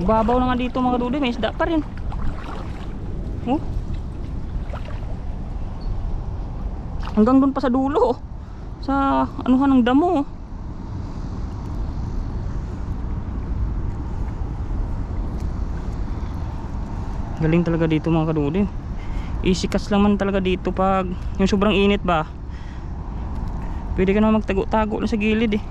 Babaw na nga dito mga kadudoy, may isda pa rin. Oh. Hanggang doon pa sa dulo, oh. Sa anuhan ng damo, oh. Galing talaga dito mga kadudoy. Easy catch lang man talaga dito pag yung sobrang init ba. Pwede ka na magtago-tago na sa gilid eh.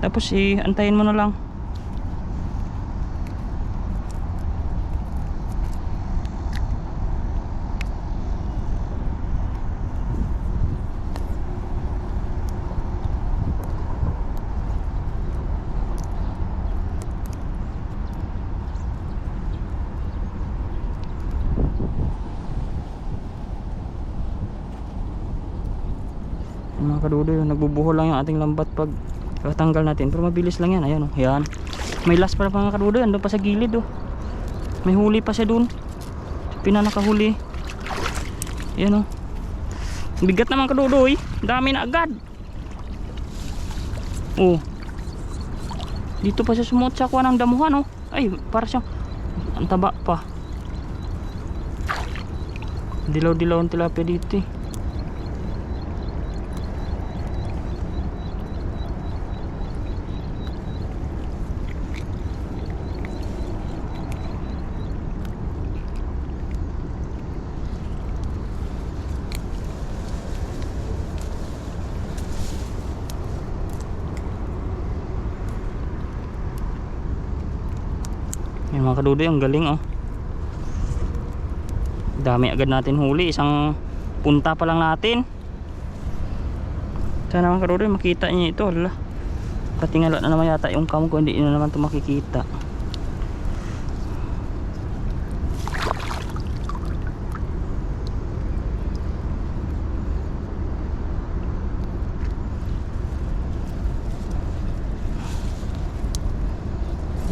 Tapos antayin mo na lang. Mga kadudoy, nagbubuhol lang yung ating lambat pag tatanggal natin, pero mabilis lang yan. Ayan, oh. Yan. May last pa mga kadudoy, andun pa sa gilid, oh. May huli pa siya dun, pinanakahuli. Ayan, oh. Bigat naman kadudoy, dami na agad. Oh, dito pa siya sumuot sa kuha ng damuhan, oh. Ay, para siyang ang taba pa. Dilaw-dilaw ang tilapia dito, eh. Yung mga kadudoy, ang galing, oh. Dami agad natin huli, isang punta pa lang natin. Sana mga kadudoy makita niyo ito. Hala, patingala na naman yata yung cam ko, hindi na naman ito makikita.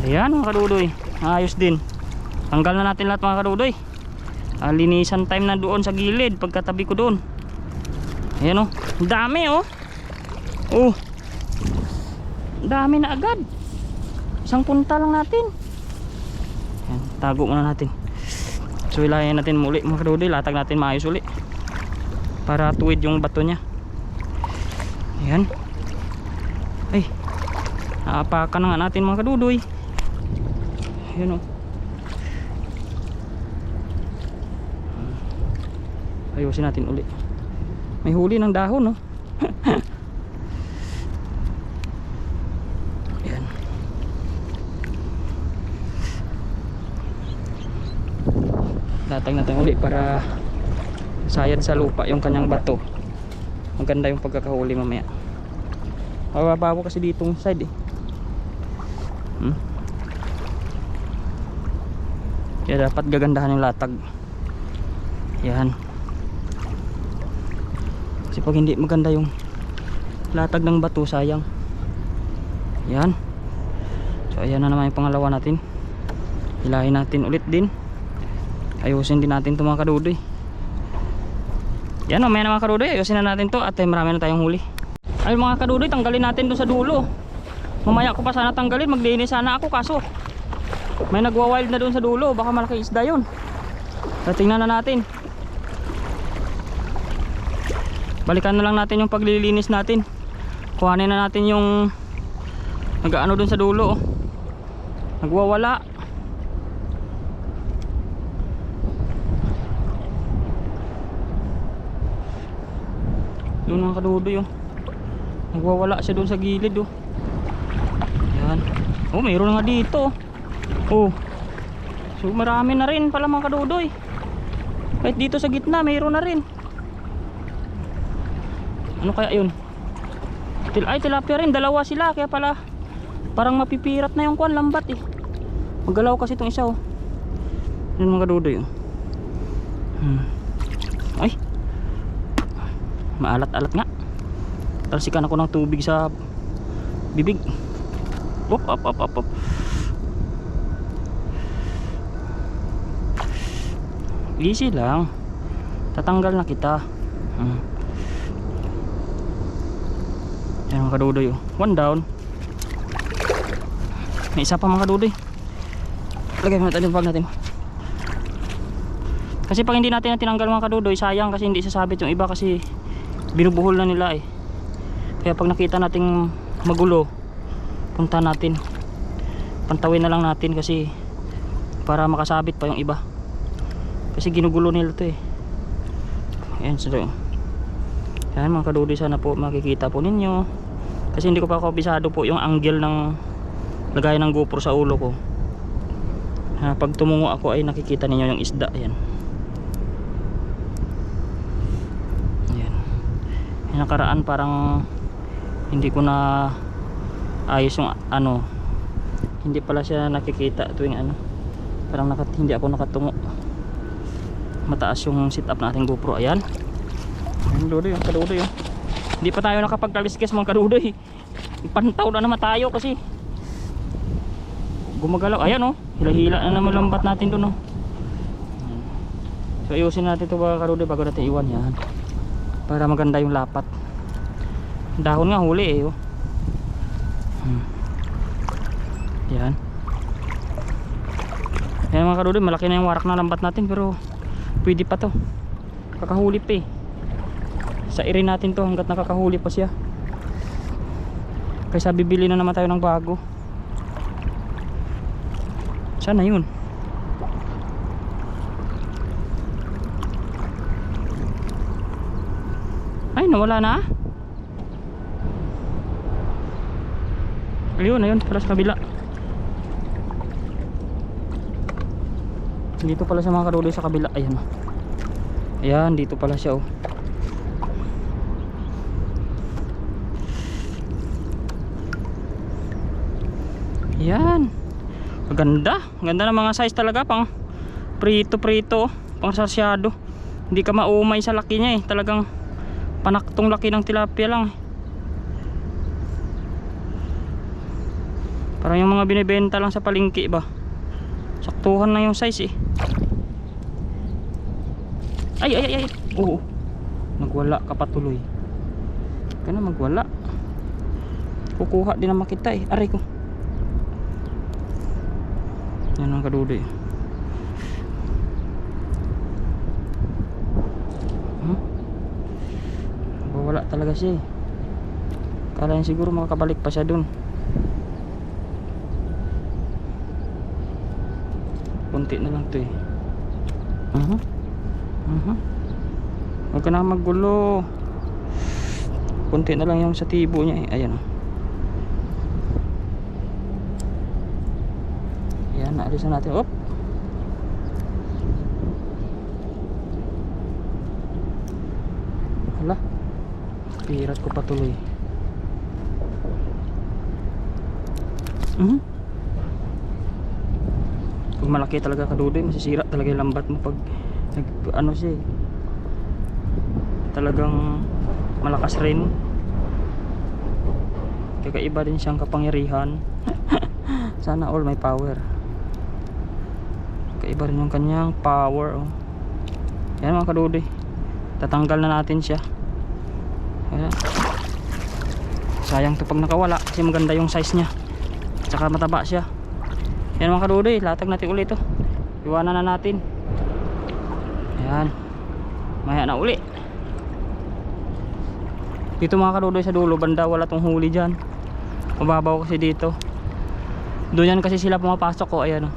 Ayan mga kadudoy, ayos din. Tanggal na natin lahat mga kadudoy. Linisan time na doon sa gilid pagkatabi ko doon. Ayan, oh, dami, oh. Oh, dami na agad. Isang punta lang natin. Ayan, tago muna natin. So ilayan natin muli mga kadudoy, latag natin maayos uli para tuwid yung bato nya. Ayan. Ay, naapakan na nga natin mga kadudoy. Ayan, oh. Ayusin natin uli. May huli ng dahon, oh. Ayan. Latag natin uli para sayad sa lupa yung kanyang bato. Maganda yung pagkakahuli mamaya. Mababaw kasi ditong side, eh. Kaya dapat gagandahan yung latag. Yan. Kasi pag hindi maganda yung latag ng bato, sayang. Yan. So ayan na naman yung pangalawa natin. Hilahin natin ulit din. Ayusin din natin ito mga kadudoy. Yan, mamaya na mga kadudoy, ayusin na natin to at marami na tayong huli. Ay mga kadudoy, tanggalin natin doon sa dulo. Mamaya ko pa sana tanggalin, maglinis sana ako, kaso may nagwa-wild na doon sa dulo, baka malaki isda yun. Tingnan na natin. Balikan na lang natin yung paglilinis natin. Kuhanin na natin yung nag-ano doon sa dulo, oh. Nagwawala. Doon mga kadudoy, oh. Nagwawala siya doon sa gilid, oh. Yan. Oh, mayroon nga dito, oh. So marami na rin pala mga kadudoy. Kahit dito sa gitna mayroon na rin. Ano kaya yun? Ay, tilapia rin, dalawa sila. Kaya pala parang mapipirat na yung kwan, lambat, eh. Magalaw kasi itong isa, oh. Yan mga kadudoy, oh. Ay, maalat-alat nga. Talsikan ako ng tubig sa bibig. Op. Easy lang. Tatanggal na kita. Yan mga kadudoy, oh. One down. May isa pa mga kadudoy. Lagay mo natin yung bag natin. Kasi pag hindi natin tinanggal mga kadudoy, sayang kasi hindi sasabit yung iba kasi binubuhol na nila eh. Kaya pag nakita nating magulo, punta natin, pantawin na lang natin kasi para makasabit pa yung iba. Kasi ginugulo nila to eh. Ayan, so yan mga kadudoy, sana po makikita po ninyo. Kasi hindi ko pa kabisado po yung angle ng lagay ng GoPro sa ulo ko. Pag tumungo ako ay nakikita ninyo yung isda. Ayan. Yung nakaraan parang hindi ko na ayos yung ano, hindi pala siya nakikita tuwing ano, parang hindi ako nakatungo, mataas yung sit up natin GoPro. Ayan, ayun kadudoy, yung kadudoy yun. Hindi pa tayo nakapagkaliskis mga kadudoy, pantaw na naman tayo kasi gumagalaw. Ayan oh, hila-hila na naman lambat natin dun oh. So ayusin natin ito mga kadudoy bago natin iwan. Yan, para maganda yung lapat. Dahon nga huli eh oh. Yan. Yan mga kadudoy, malaki na yung warak na lambat natin pero pwede pa to, kakahuli pa eh. Sa iri natin to hanggat nakakahuli pa siya, kaysa bibili na naman tayo ng bago. Sana yun. Ay, nawala na. Ayun, pala sa kabila. Dito pala sa mga kadudoy sa kabila. Ayan. Ayan, dito pala siya oh. Ayan. Maganda. Ganda ng mga size talaga, pang prito, pang sasyado. Hindi ka maumay sa laki niya eh. Talagang panaktong laki ng tilapia lang eh. Parang yung mga binibenta lang sa palengke ba, saktuhan na yung size eh. Ay. Oo. Nagwala ka patuloy. Kaya na magwala. Kukuha din naman kita eh. Aray ko. Yan ang kadudoy. Wala talaga siya eh. Kala niya siguro makakabalik pa siya dun. Kunti na lang to eh. Huwag ka na maggulo. Kunti na lang yung sa tibo niya eh. Ayan o. Ayan, naalisan natin. Op. Hala, pirat ko patuloy. Pag malaki talaga kadudoy, masisira talaga yung lambat mo pag ano siya eh. Talagang malakas rin. Kakaiba din siyang kapangyarihan. Sana all may power. Kakaiba rin yung kanyang power oh. Yan mga kadudoy, tatanggal na natin siya. Ayan. Sayang to pag nakawala kasi maganda yung size niya, tsaka mataba siya. Yan mga kadudoy, latag natin ulit ito. Iwanan na natin. Ayan, maya na uli. Dito mga kadudoy sa dulo banda wala tong huli dyan, mababaw kasi dito. Doon yan kasi sila pumapasok ko. Ayan,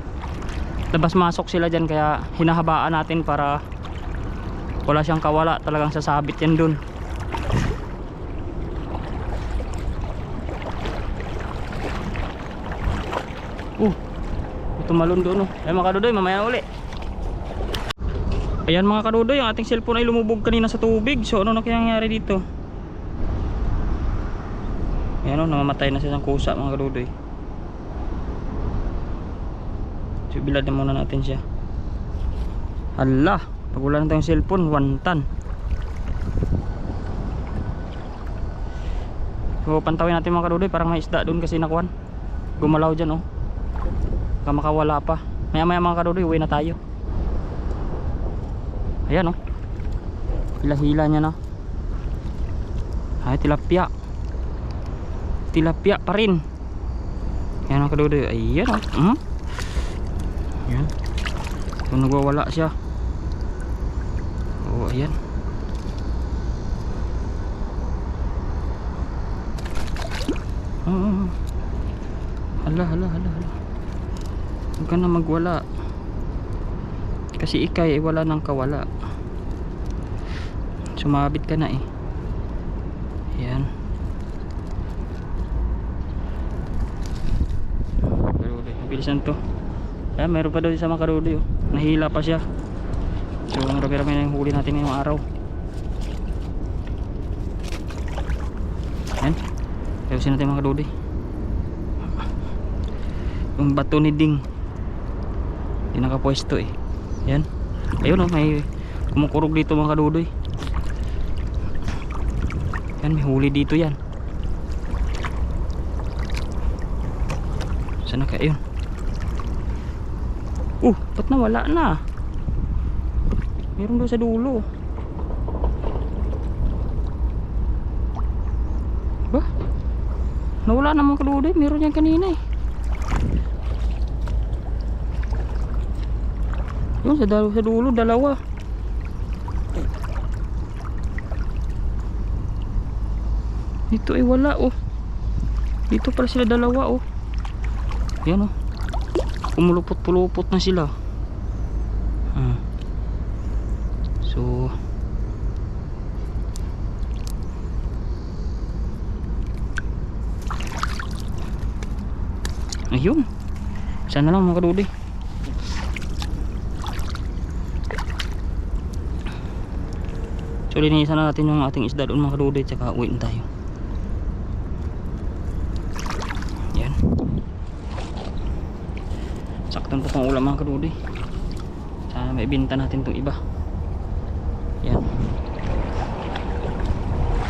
labas masok sila dyan, kaya hinahabaan natin para wala siyang kawala. Talagang sasabit yan dun. Tumalon doon oh. Ay mga kadudoy, mamaya na uli. Ayan mga kadudoy, ang ating cellphone ay lumubog kanina sa tubig. So ano na kaya nangyari dito? Ayan oh, namamatay na siya ng kusa mga kadudoy. So bilad na muna natin siya. Hala, pag wala na tayong cellphone, wantan. So pantawin natin mga kadudoy, parang may isda doon kasi nakuhan. Gumalaw dyan oh. Makawala pa. Maya mga kadudoy, uwi na tayo. Ayan oh, hila-hila niya na. Ay, tilapia pa rin. Ayan mga kadudoy, ayan oh. Yan. Kung nagwawala siya. Oo, ayan. Oo. Hala. Huwag ka na magwala. Kasi ikay ay wala nang kawala. Sumabit ka na eh. Ayan. Bilisan to. Ayan, mayroon pa daw sa mga karudoy oh. Nahila pa siya. So marami-rami na yung huli natin ngayong araw. Ayan. Ayusin natin mga karudoy. Yung bato ni Ding hindi nakapwesto eh. Ayan. Ayun oh, may kumukurog dito mga karudoy. Ayan, may huli dito yan. Sana kaya yun? Ba't nawala na? Meron doon sa dulo. Ba? Nawala na mga kaludoy. Meron yan kanina eh. Yun, sa dulo, dalawa. Dito ay wala oh. Dito pala sila dalawa oh. Yan oh. Kumulupot-pulupot na sila. So ayun. Sana lang mga kadudoy. So linisan na natin yung ating isda doon mga kadudoy, tsaka uwi na tayo. Yan. Saktan pa pang ulam mga kadudoy. Sana may ibenta natin itong iba. Yan.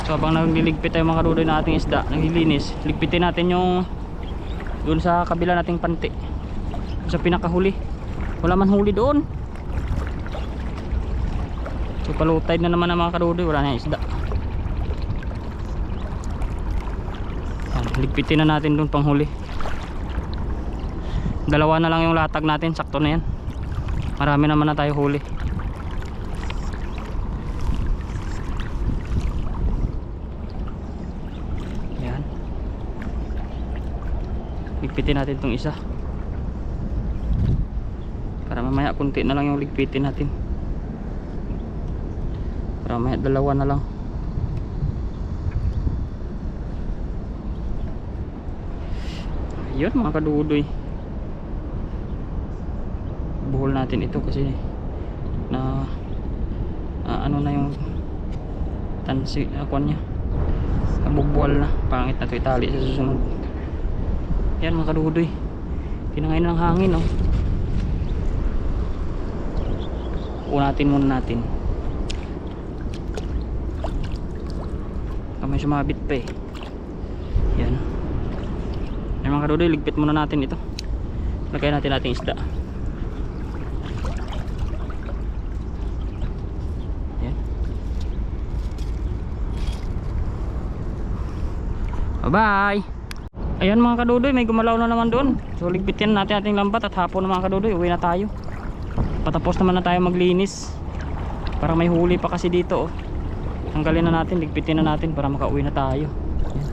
So habang nagliligpit tayo mga kadudoy na ating isda, naglilinis, ligpitin natin yung doon sa kabila nating panti, sa pinakahuli. Wala man huli doon. So palutay na naman ang mga kadudoy, wala na yung isda. Yan, ligpitin na natin doon pang huli. Dalawa na lang yung latag natin, sakto na yan. Marami naman na tayo huli. Yan. Ligpitin natin itong isa. Para mamaya kunti na lang yung ligpitin natin. Para mamaya dalawa na lang. Ayun mga kadudoy. Buhol natin ito kasi na ano na yung tansi akuan niya, nabugbual na, pangit na ito itali sa susunod. Yan mga kadudoy, tinangay ng hangin oh. Unatin muna natin, may sumabit pa eh. Yan. Yan mga kadudoy, ligpit muna natin ito, lagay natin ating isda. Bye. Ayan mga kadudoy, may gumalaw na naman doon. So ligpitin natin ating lambat at hapon na mga kadudoy, uwi na tayo. Patapos naman na tayo maglinis. Para may huli pa kasi dito oh. Tanggalin na natin, ligpitin na natin para makauwi na tayo. Ayan.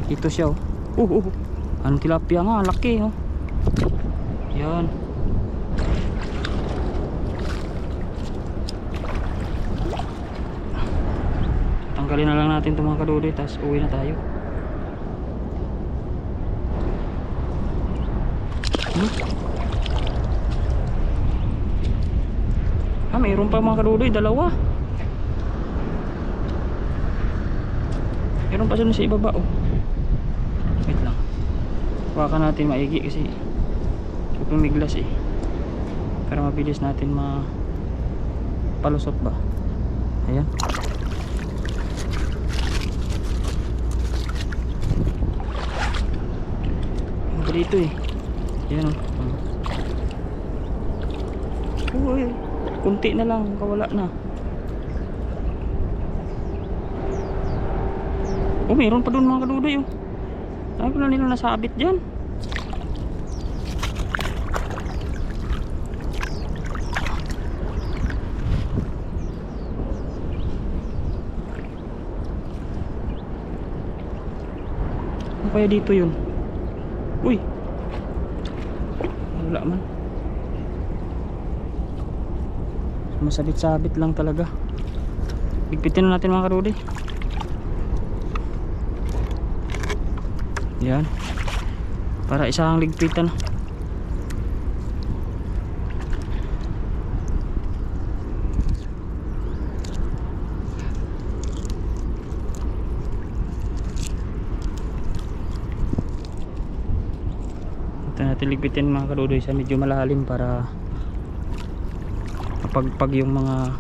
Dito siya oh. Anong tilapia nga, laki oh. Yan. Tanggalin na lang natin itong mga kadudoy, tapos uwi na tayo. Mayroon pa mga kadudoy, dalawa. Mayroon pa sa ibaba oh. Wait lang, baka natin maigi kasi pumiglas eh, para mabilis natin palusot ba. Ayan. Ano dito eh. Ayan oh. Uy, kunti na lang, kawala na. Oh, mayroon pa doon mga kadudoy oh. Sabi ko na nila nasabit dyan. kaya dito yun? Uy, wala man. Masabit-sabit lang talaga. Ligpitin na natin mga karudi. Yan, para isang ligpitan. Ito natin ligpitin mga kadudoy sa medyo malalim para kapagpag yung mga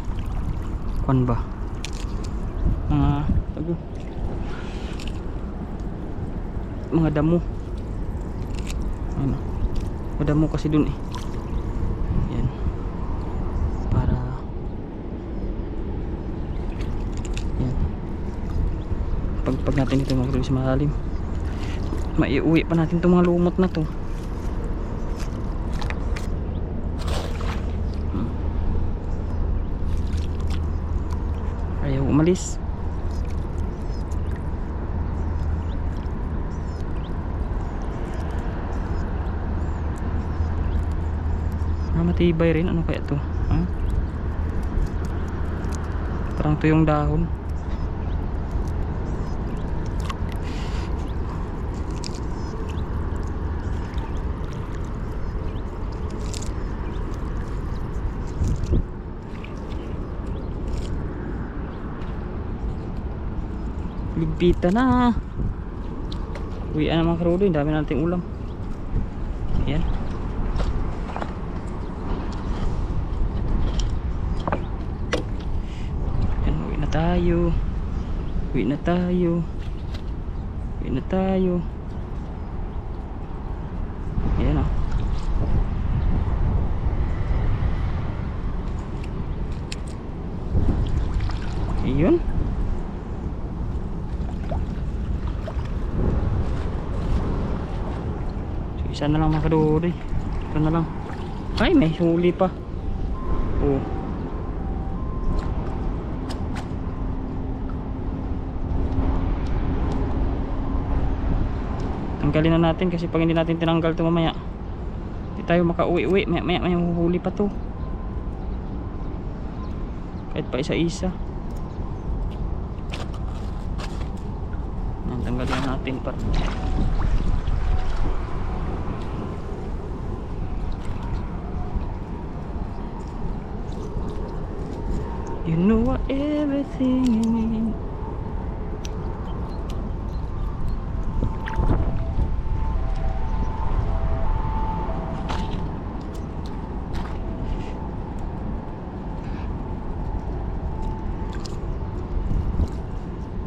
kwan ba, mga damo. Ano, madamo kasi dun eh. Yan, para yan, pagpag natin ito mga kadudoy sa malalim, maiuwi pa natin itong mga lumot na to. Ayaw umalis. Matibay rin. Ano kaya to? Ha? Parang to yung dahon. Ligpita na. Uwian naman karudo. Ang dami nating ulam. Ayan. Ayan, uwi na tayo. Uwi na tayo. Uwi na tayo. Ayan o. Ayun. Isa na lang mga kadudoy. Ito na lang. Ay, may huli pa. Oh. Tanggalin na natin kasi pag hindi natin tinanggal ito mamaya, hindi tayo makauwi-uwi. Maya may huli pa to. Kahit pa isa-isa. Tanggalin na natin para you know what everything you need.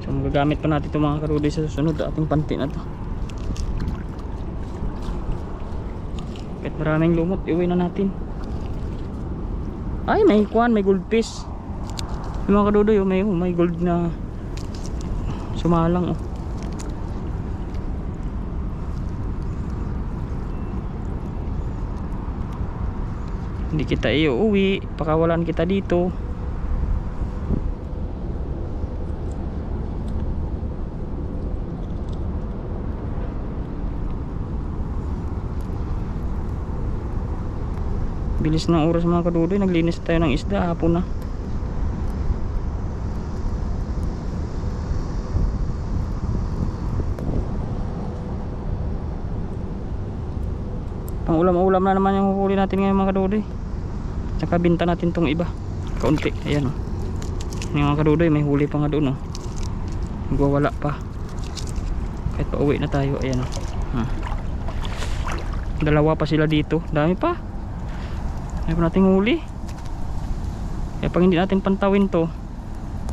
So magagamit pa natin itong mga karudoy sa susunod ating panty na to. Kahit maraming lumot, iuwi na natin. Ay, may kuwan, may goldfish. Yung mga kadudoy, may gold na sumalang oh. Hindi kita iuwi, pakawalan kita dito. Bilis ng oras mga kadudoy, naglinis tayo ng isda, hapon na. Pang ulam-ulam na naman yung huli natin ngayon mga kadudoy. Tsaka binta natin tong iba kaunti. Ayan o. Yung mga kadudoy, may huli pa nga doon o. Nagwawala pa. Kahit pa uwi na tayo. Ayan o. Dalawa pa sila dito. Dami pa. May pa nating huli. Kaya pag hindi natin pantawin to,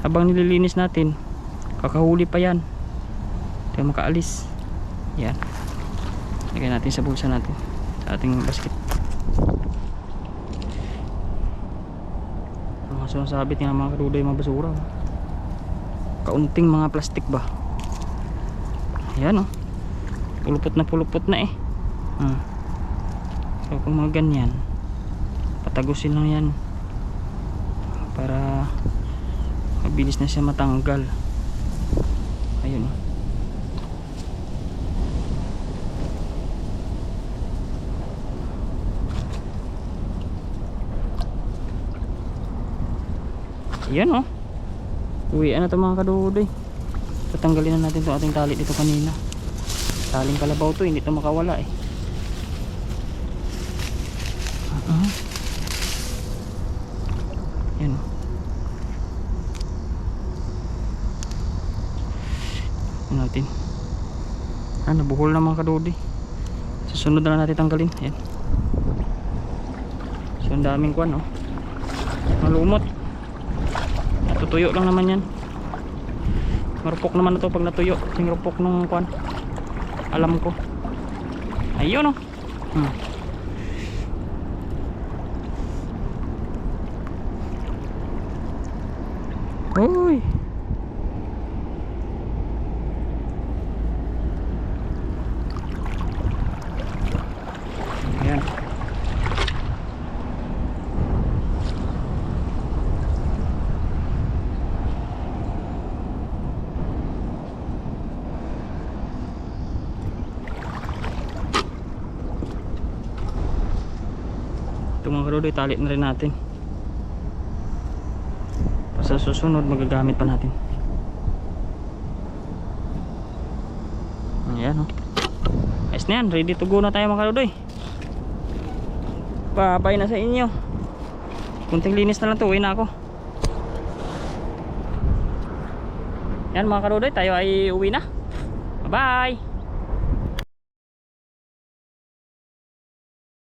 habang nililinis natin, kakahuli pa yan. Kaya makaalis. Yan. Lagay natin sa bulsa natin, sa ating basket. Mga sunasabit nga mga karudoy, mga basura. Kaunting mga plastik ba. Ayan o. Pulupot na eh. So kung mga ganyan, patagusin lang yan para mabilis na siya matanggal. Ayun o. Yan oh. Uwian na ito mga kadudoy. Tatanggalin na natin itong ating tali dito kanina. Taling kalabaw to, hindi ito makawala eh. Yan oh. Yan natin. Nabuhol na mga kadudoy. Susunod na natin tanggalin. Yan. So ang daming kwan oh. Malumot. Natutuyo lang naman yan. Marupok naman na to pag natuyo. Yung rupok nung kwan. Alam ko. Ayun oh. Uy. Ayan. Ito mga kadudoy, tali na rin natin. Sa susunod magagamit pa natin. Ayan o. Ayos na yan, ready to go na tayo mga kadudoy. Babay na sa inyo. Kunting linis na lang to, uwi na ako. Yan mga kadudoy, tayo ay uwi na. Bye bye.